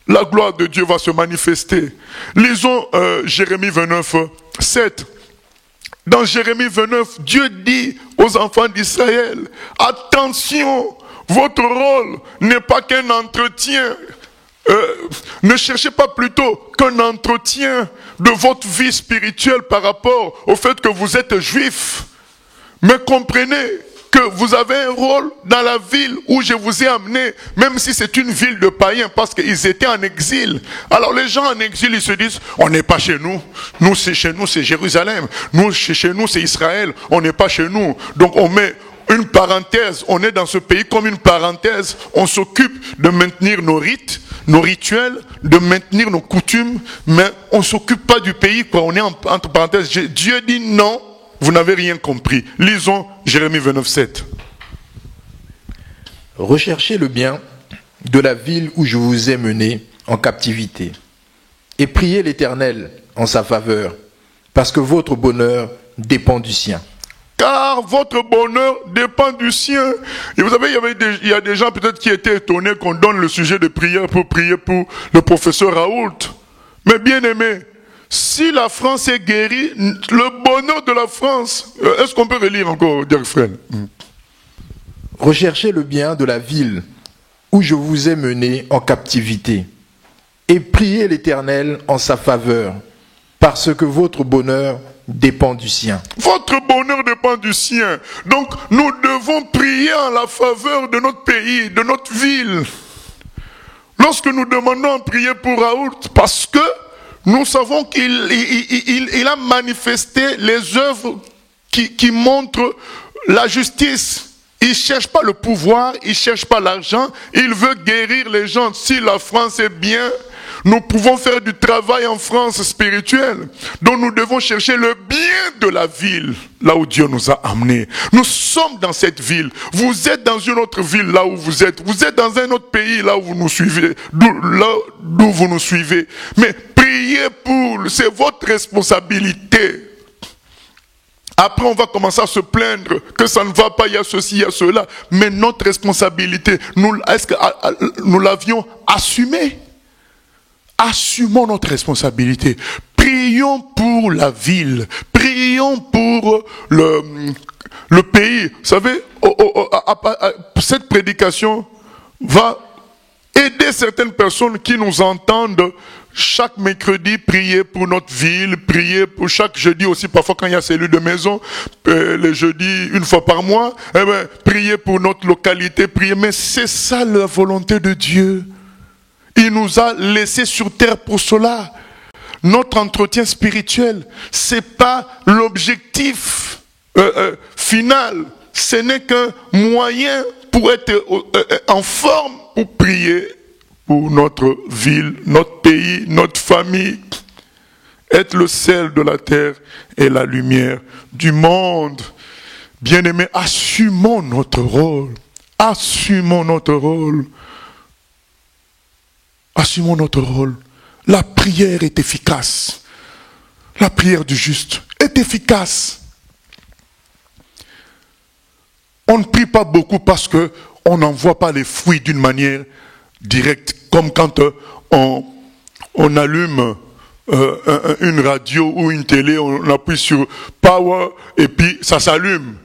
la gloire de Dieu va se manifester. Lisons Jérémie 29, 7. Dans Jérémie 29, Dieu dit aux enfants d'Israël, attention, votre rôle n'est pas qu'un entretien. Ne cherchez pas plutôt qu'un entretien de votre vie spirituelle par rapport au fait que vous êtes juif. Mais comprenez que vous avez un rôle dans la ville où je vous ai amené, même si c'est une ville de païens, parce qu'ils étaient en exil. Alors les gens en exil, ils se disent, on n'est pas chez nous. Nous, c'est chez nous, c'est Jérusalem. Nous, chez nous, c'est Israël. On n'est pas chez nous. Donc on met une parenthèse. On est dans ce pays comme une parenthèse. On s'occupe de maintenir nos rites, nos rituels, de maintenir nos coutumes, mais on ne s'occupe pas du pays, quoi. On est entre parenthèses. Dieu dit non. Vous n'avez rien compris. Lisons Jérémie 29, 7. Recherchez le bien de la ville où je vous ai mené en captivité et priez l'Éternel en sa faveur, parce que votre bonheur dépend du sien. Car votre bonheur dépend du sien. Et vous savez, il y a des gens peut-être qui étaient étonnés qu'on donne le sujet de prière pour prier pour le professeur Raoult. Mais bien aimé, si la France est guérie, le bonheur de la France, est-ce qu'on peut relire encore, Dirk Frère? Recherchez le bien de la ville où je vous ai mené en captivité et priez l'Éternel en sa faveur, parce que votre bonheur dépend du sien. Votre bonheur dépend du sien. Donc, nous devons prier en la faveur de notre pays, de notre ville. Lorsque nous demandons à prier pour Raoult, parce que nous savons qu'il a manifesté les œuvres qui montrent la justice. Il ne cherche pas le pouvoir, il ne cherche pas l'argent, il veut guérir les gens. Si la France est bien, nous pouvons faire du travail en France spirituelle. Donc nous devons chercher le bien de la ville, là où Dieu nous a amenés. Nous sommes dans cette ville. Vous êtes dans une autre ville, là où vous êtes. Vous êtes dans un autre pays, là où vous nous suivez, d'où vous nous suivez. Mais priez pour, c'est votre responsabilité. Après, on va commencer à se plaindre que ça ne va pas, il y a ceci, il y a cela. Mais notre responsabilité, est-ce que nous l'avions assumée? Assumons notre responsabilité. Prions pour la ville. Prions pour le pays. Vous savez, cette prédication va aider certaines personnes qui nous entendent chaque mercredi prier pour notre ville, prier pour chaque jeudi aussi, parfois quand il y a cellule de maison, le jeudi une fois par mois, prier pour notre localité, prier. Mais c'est ça la volonté de Dieu. Il nous a laissés sur terre pour cela. Notre entretien spirituel, c'est pas l'objectif final. Ce n'est qu'un moyen pour être en forme pour prier pour notre ville, notre pays, notre famille. Être le sel de la terre et la lumière du monde. Bien-aimés, assumons notre rôle. Assumons notre rôle. Assumons notre rôle. La prière est efficace. La prière du juste est efficace. On ne prie pas beaucoup parce qu'on n'en voit pas les fruits d'une manière directe. Comme quand on allume une radio ou une télé, on appuie sur Power et puis ça s'allume.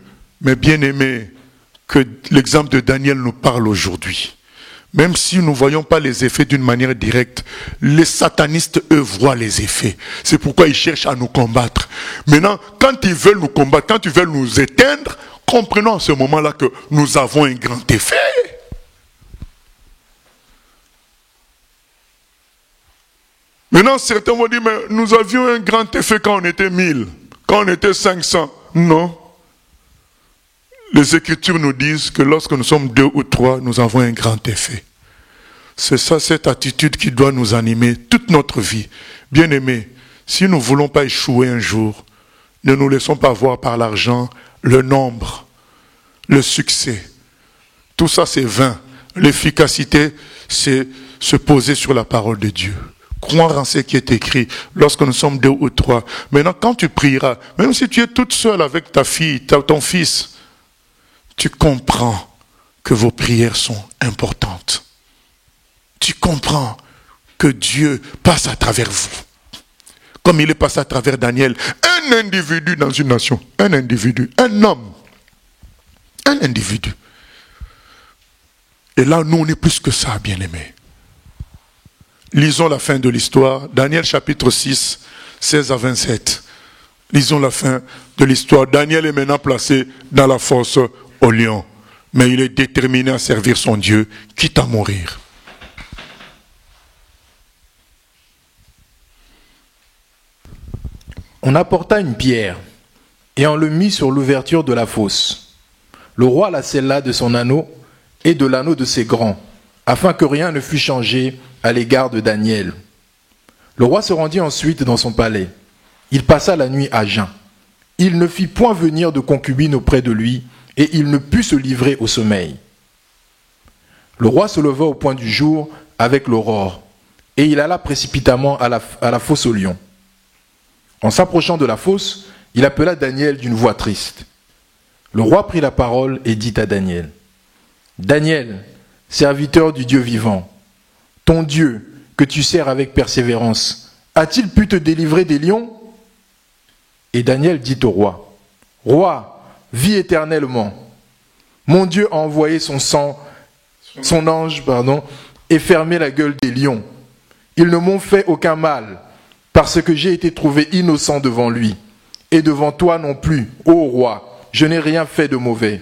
Mais bien aimé, que l'exemple de Daniel nous parle aujourd'hui. Même si nous ne voyons pas les effets d'une manière directe, les satanistes, eux, voient les effets. C'est pourquoi ils cherchent à nous combattre. Maintenant, quand ils veulent nous combattre, quand ils veulent nous éteindre, comprenons à ce moment-là que nous avons un grand effet. Maintenant, certains vont dire, mais nous avions un grand effet quand on était 1000, quand on était 500. Non. Les Écritures nous disent que lorsque nous sommes 2 ou 3, nous avons un grand effet. C'est ça, cette attitude qui doit nous animer toute notre vie. Bien-aimés, si nous ne voulons pas échouer un jour, ne nous laissons pas voir par l'argent, le nombre. le succès. Tout ça, c'est vain. L'efficacité, c'est se poser sur la parole de Dieu. Croire en ce qui est écrit lorsque nous sommes 2 ou 3. Maintenant, quand tu prieras, même si tu es toute seule avec ta fille, ton fils, tu comprends que vos prières sont importantes. Tu comprends que Dieu passe à travers vous. Comme il est passé à travers Daniel, un individu dans une nation, un individu, un homme, un individu. Et là, nous, on est plus que ça, bien-aimés. Lisons la fin de l'histoire, Daniel chapitre 6, 16 à 27. Lisons la fin de l'histoire. Daniel est maintenant placé dans la fosse au lion, mais il est déterminé à servir son Dieu, quitte à mourir. On apporta une pierre, et on le mit sur l'ouverture de la fosse. Le roi la scella de son anneau et de l'anneau de ses grands, afin que rien ne fût changé à l'égard de Daniel. Le roi se rendit ensuite dans son palais. Il passa la nuit à jeun. Il ne fit point venir de concubine auprès de lui, et il ne put se livrer au sommeil. Le roi se leva au point du jour avec l'aurore, et il alla précipitamment à la fosse au lion. En s'approchant de la fosse, il appela Daniel d'une voix triste. Le roi prit la parole et dit à Daniel, « Daniel, serviteur du Dieu vivant, ton Dieu, que tu sers avec persévérance, a-t-il pu te délivrer des lions ?» Et Daniel dit au roi, « Roi, vis éternellement. Mon Dieu a envoyé son ange, et fermé la gueule des lions. Ils ne m'ont fait aucun mal, parce que j'ai été trouvé innocent devant lui, et devant toi non plus, ô roi, je n'ai rien fait de mauvais. »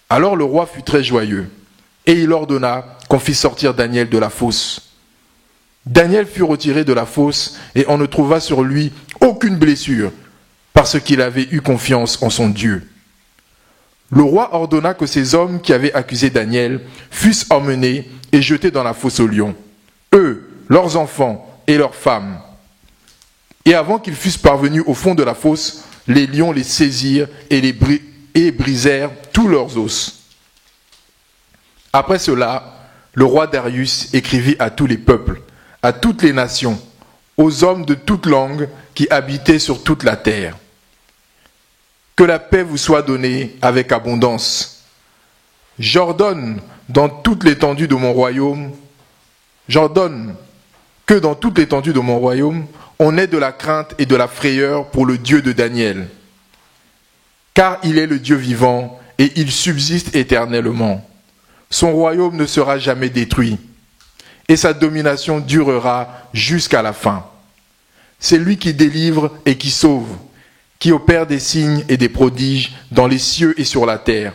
Alors le roi fut très joyeux, et il ordonna qu'on fît sortir Daniel de la fosse. Daniel fut retiré de la fosse, et on ne trouva sur lui aucune blessure, parce qu'il avait eu confiance en son Dieu. Le roi ordonna que ces hommes qui avaient accusé Daniel fussent emmenés et jetés dans la fosse aux lions, eux, leurs enfants et leurs femmes. Et avant qu'ils fussent parvenus au fond de la fosse, les lions les saisirent et brisèrent tous leurs os. Après cela, le roi Darius écrivit à tous les peuples, à toutes les nations, aux hommes de toute langue qui habitaient sur toute la terre. Que la paix vous soit donnée avec abondance. J'ordonne dans toute l'étendue de mon royaume, on ait de la crainte et de la frayeur pour le Dieu de Daniel. Car il est le Dieu vivant et il subsiste éternellement. Son royaume ne sera jamais détruit et sa domination durera jusqu'à la fin. C'est lui qui délivre et qui sauve, qui opère des signes et des prodiges dans les cieux et sur la terre.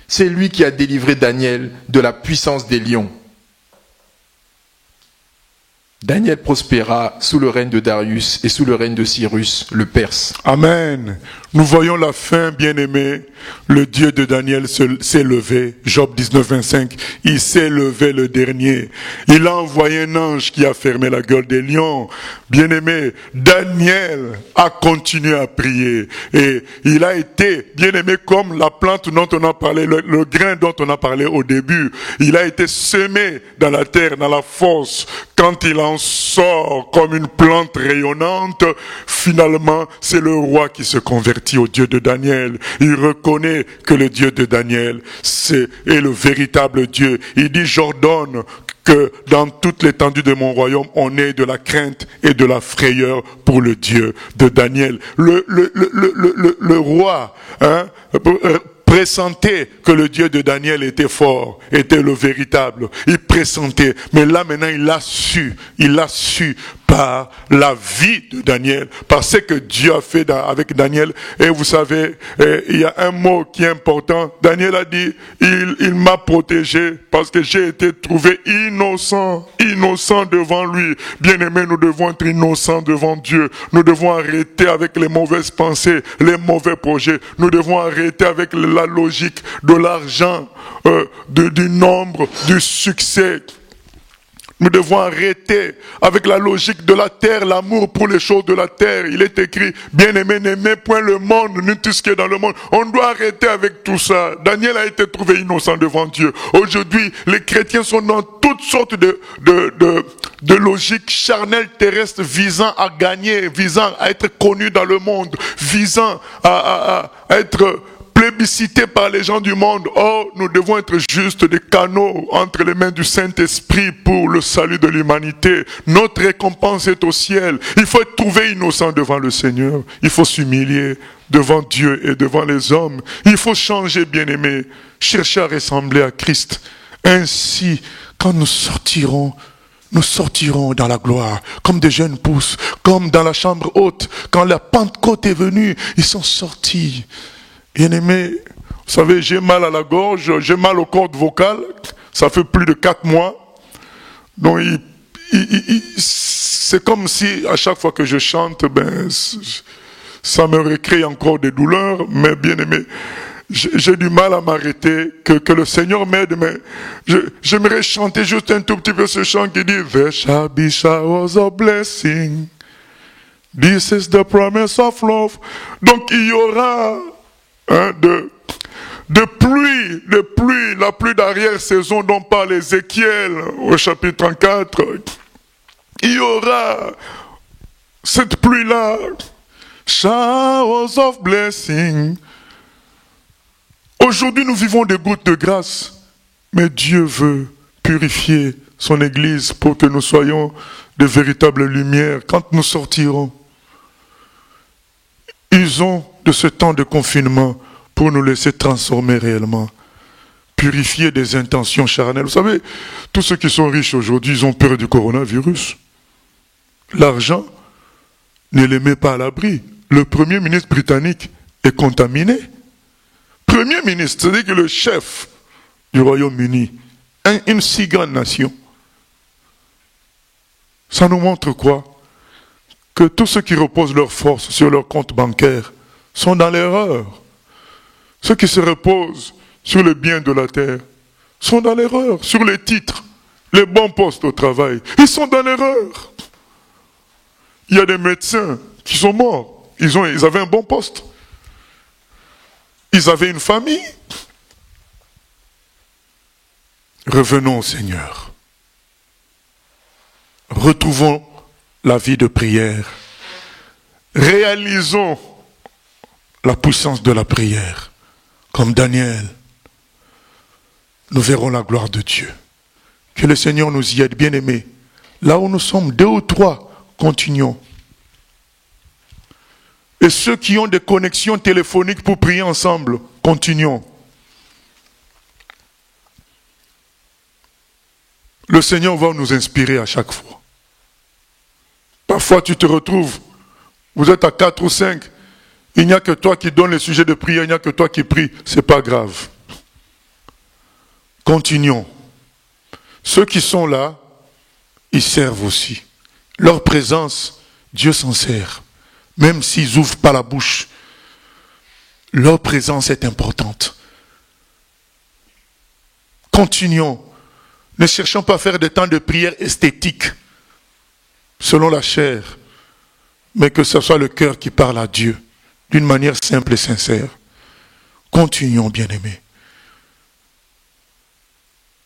C'est lui qui a délivré Daniel de la puissance des lions. Daniel prospéra sous le règne de Darius et sous le règne de Cyrus, le Perse. Amen. Nous voyons la fin, bien-aimé. Le Dieu de Daniel s'est levé. Job 19, 25. Il s'est levé le dernier. Il a envoyé un ange qui a fermé la gueule des lions. Bien-aimé, Daniel a continué à prier. Et il a été, bien-aimé, comme la plante dont on a parlé, le grain dont on a parlé au début. Il a été semé dans la terre, dans la fosse. Quand il en sort comme une plante rayonnante, finalement, c'est le roi qui se convertit au Dieu de Daniel. Il reconnaît que le Dieu de Daniel, est le véritable Dieu. Il dit, j'ordonne que dans toute l'étendue de mon royaume, on ait de la crainte et de la frayeur pour le Dieu de Daniel. Le roi, pressentait que le Dieu de Daniel était fort, était le véritable. Il pressentait. Mais là maintenant, il a su par la vie de Daniel, par ce que Dieu a fait avec Daniel. Et vous savez, il y a un mot qui est important. Daniel a dit, il m'a protégé parce que j'ai été trouvé innocent devant lui. Bien-aimé, nous devons être innocents devant Dieu. Nous devons arrêter avec les mauvaises pensées, les mauvais projets. Nous devons arrêter avec la logique de l'argent, du nombre, du succès. Nous devons arrêter avec la logique de la terre, l'amour pour les choses de la terre. Il est écrit, bien-aimé, n'aimez point le monde, ni tout ce qui est dans le monde. On doit arrêter avec tout ça. Daniel a été trouvé innocent devant Dieu. Aujourd'hui, les chrétiens sont dans toutes sortes de logiques charnelles terrestres visant à gagner, visant à être connus dans le monde, visant à être plébiscité par les gens du monde. Or, nous devons être juste des canaux entre les mains du Saint-Esprit pour le salut de l'humanité. Notre récompense est au ciel. Il faut être trouvé innocent devant le Seigneur. Il faut s'humilier devant Dieu et devant les hommes. Il faut changer, bien-aimé, chercher à ressembler à Christ. Ainsi, quand nous sortirons dans la gloire, comme des jeunes pousses, comme dans la chambre haute. Quand la Pentecôte est venue, ils sont sortis. Bien-aimé, vous savez, j'ai mal à la gorge, j'ai mal aux cordes vocales, ça fait plus de 4 mois. Donc, c'est comme si, à chaque fois que je chante, ça me recrée encore des douleurs, mais bien-aimé, j'ai du mal à m'arrêter, que le Seigneur m'aide, mais j'aimerais chanter juste un tout petit peu ce chant qui dit « There shall be showers of blessing, this is the promise of love ». Donc, il y aura de pluie, la pluie d'arrière-saison dont parle Ézéchiel au chapitre 34. Il y aura cette pluie-là, showers of blessing. Aujourd'hui, nous vivons des gouttes de grâce, mais Dieu veut purifier son Église pour que nous soyons de véritables lumières quand nous sortirons. Usons de ce temps de confinement pour nous laisser transformer réellement, purifier des intentions charnelles. Vous savez, tous ceux qui sont riches aujourd'hui, ils ont peur du coronavirus. L'argent, ne les met pas à l'abri. Le Premier ministre britannique est contaminé. Premier ministre, c'est-à-dire que le chef du Royaume-Uni, une si grande nation. Ça nous montre quoi? Que tous ceux qui reposent leur force sur leur compte bancaire sont dans l'erreur. Ceux qui se reposent sur les biens de la terre sont dans l'erreur. Sur les titres, les bons postes au travail, ils sont dans l'erreur. Il y a des médecins qui sont morts. Ils avaient un bon poste. Ils avaient une famille. Revenons au Seigneur. Retrouvons la vie de prière. Réalisons la puissance de la prière. Comme Daniel, nous verrons la gloire de Dieu. Que le Seigneur nous y aide, bien-aimés. Là où nous sommes, 2 ou 3, continuons. Et ceux qui ont des connexions téléphoniques pour prier ensemble, continuons. Le Seigneur va nous inspirer à chaque fois. Parfois tu te retrouves, vous êtes à 4 ou 5, il n'y a que toi qui donne les sujets de prière, il n'y a que toi qui prie, c'est pas grave. Continuons. Ceux qui sont là, ils servent aussi. Leur présence, Dieu s'en sert. Même s'ils n'ouvrent pas la bouche, leur présence est importante. Continuons. Ne cherchons pas à faire des temps de prière esthétiques, selon la chair, mais que ce soit le cœur qui parle à Dieu, d'une manière simple et sincère. Continuons, bien-aimés.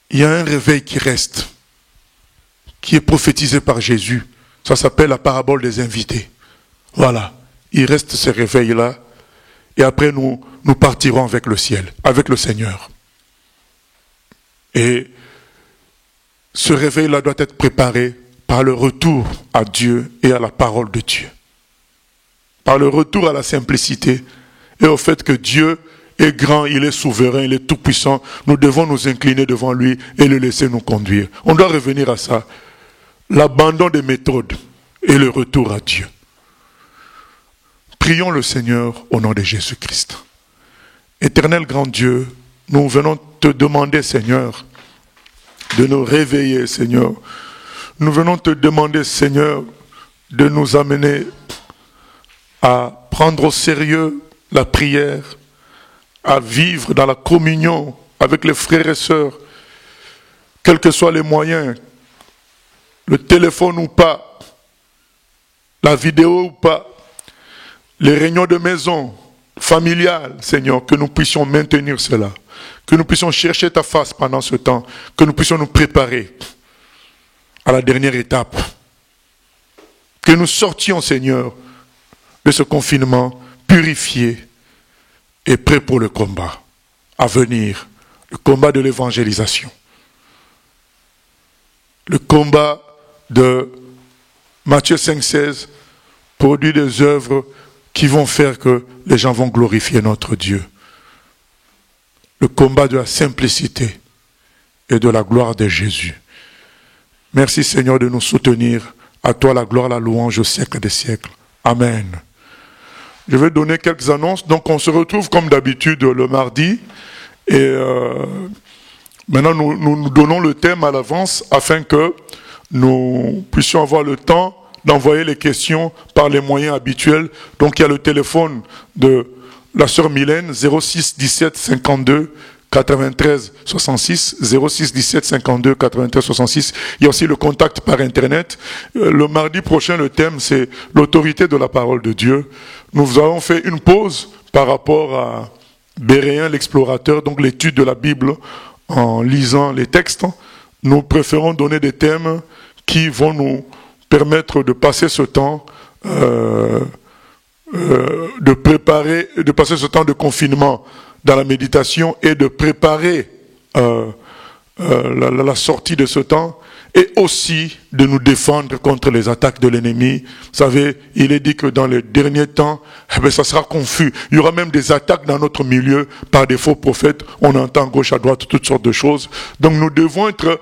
Il y a un réveil qui reste, qui est prophétisé par Jésus. Ça s'appelle la parabole des invités. Voilà, il reste ce réveil-là, et après nous partirons avec le ciel, avec le Seigneur. Et ce réveil-là doit être préparé par le retour à Dieu et à la parole de Dieu. Par le retour à la simplicité et au fait que Dieu est grand, il est souverain, il est tout-puissant. Nous devons nous incliner devant lui et le laisser nous conduire. On doit revenir à ça. L'abandon des méthodes et le retour à Dieu. Prions le Seigneur au nom de Jésus-Christ. Éternel grand Dieu, nous venons te demander, Seigneur, de nous réveiller, Seigneur. Nous venons te demander, Seigneur, de nous amener à prendre au sérieux la prière, à vivre dans la communion avec les frères et sœurs, quels que soient les moyens, le téléphone ou pas, la vidéo ou pas, les réunions de maison, familiales, Seigneur, que nous puissions maintenir cela, que nous puissions chercher ta face pendant ce temps, que nous puissions nous préparer à la dernière étape, que nous sortions, Seigneur, de ce confinement purifiés et prêts pour le combat à venir, le combat de l'évangélisation, le combat de Matthieu 5,16 produit des œuvres qui vont faire que les gens vont glorifier notre Dieu. Le combat de la simplicité et de la gloire de Jésus. Merci Seigneur de nous soutenir. À toi la gloire, la louange au siècle des siècles. Amen. Je vais donner quelques annonces. Donc on se retrouve comme d'habitude le mardi. Et maintenant nous donnons le thème à l'avance afin que nous puissions avoir le temps d'envoyer les questions par les moyens habituels. Donc il y a le téléphone de la sœur Mylène, 06 17 52 93 66, 06 17 52 93 66. Il y a aussi le contact par Internet. Le mardi prochain, le thème, c'est l'autorité de la parole de Dieu. Nous avons fait une pause par rapport à Béréen l'explorateur, donc l'étude de la Bible en lisant les textes. Nous préférons donner des thèmes qui vont nous permettre de passer ce temps, de passer ce temps de confinement dans la méditation et de préparer la sortie de ce temps et aussi de nous défendre contre les attaques de l'ennemi. Vous savez, il est dit que dans les derniers temps, ça sera confus. Il y aura même des attaques dans notre milieu par des faux prophètes. On entend gauche à droite toutes sortes de choses. Donc nous devons être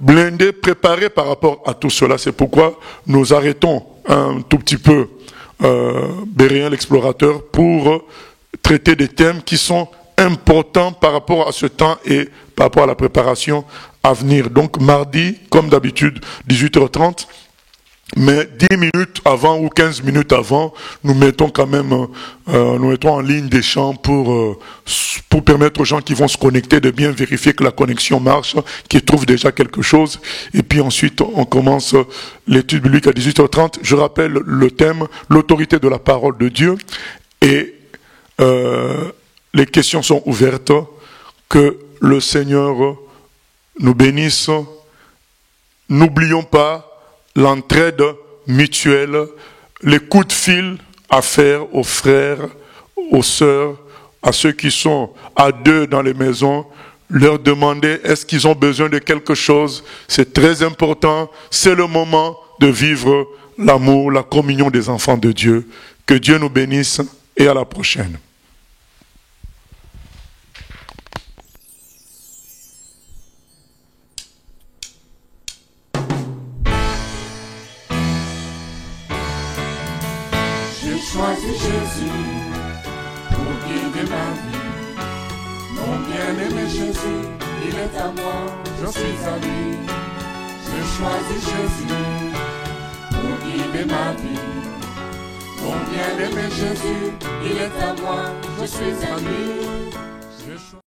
blindés, préparés par rapport à tout cela. C'est pourquoi nous arrêtons un tout petit peu Béréen l'explorateur pour traiter des thèmes qui sont importants par rapport à ce temps et par rapport à la préparation à venir. Donc mardi, comme d'habitude, 18h30, mais 10 minutes avant ou 15 minutes avant, nous mettons quand même, nous mettons en ligne des chants pour permettre aux gens qui vont se connecter de bien vérifier que la connexion marche, qu'ils trouvent déjà quelque chose. Et puis ensuite, on commence l'étude biblique à 18h30. Je rappelle le thème, l'autorité de la parole de Dieu. Et les questions sont ouvertes. Que le Seigneur nous bénisse. N'oublions pas l'entraide mutuelle, les coups de fil à faire aux frères, aux sœurs, à ceux qui sont à deux dans les maisons, leur demander est-ce qu'ils ont besoin de quelque chose. C'est très important. C'est le moment de vivre l'amour, la communion des enfants de Dieu. Que Dieu nous bénisse et à la prochaine. J'ai choisi Jésus pour guider ma vie. Mon bien-aimé Jésus, il est à moi, je suis à lui. J'ai choisi Jésus pour guider ma vie. Mon bien-aimé Jésus, il est à moi, je suis à lui.